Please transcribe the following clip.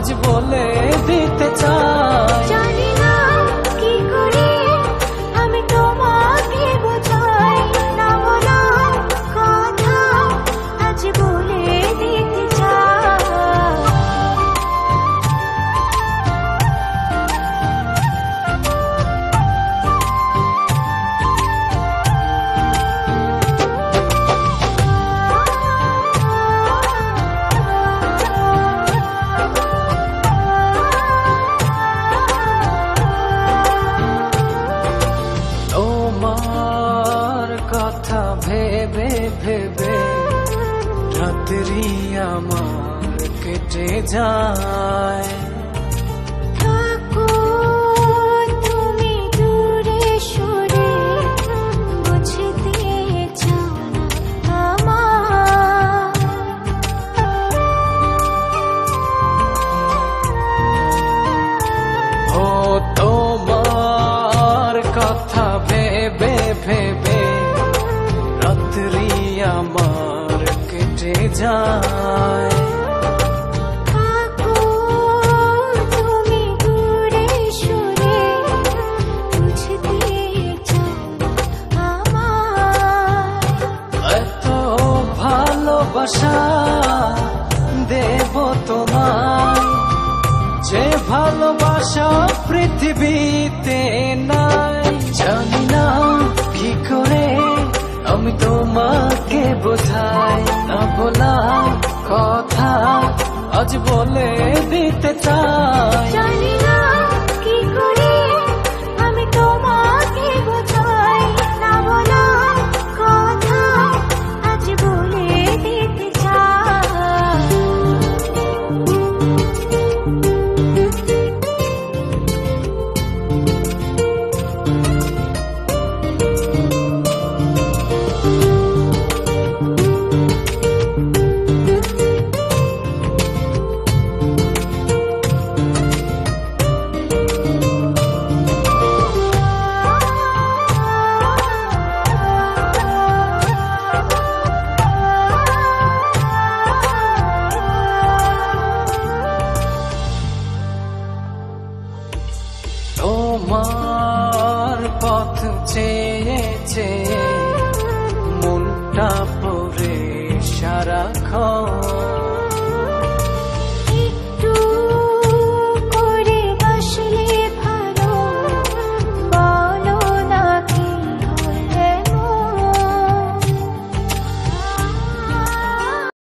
আজ বলে দিতে চাই। জানি না কি করে আমি তোমাকে বোঝাই, না বলা কথা আজ বলে দিতে চাই। তোমার কথা ভেবে ভেবে রাত্রি আমার কেটে যায়। থাকো তুমি দূরে সরে, বুঝতে চাও না আমার। ও তোমার কথা ভেবে ভেবে রাত্রি আমার কেটে যায়। থাকো তুমি দূরে সরে, বুঝতে চাও না আমার। এত ভালোবাসা দেব তোমায়, যে ভালোবাসা পৃথিবীতে নাই। জানি না কি করে আমি তোমাকে বোঝাই, না বলা কথা আজ বলে দিতে চাই। জানি না কি করে আমি তোমাকে বোঝাই, না বলা কথা আজ বলে দিতে চাই। তোমার পথ চেয়ে চেয়ে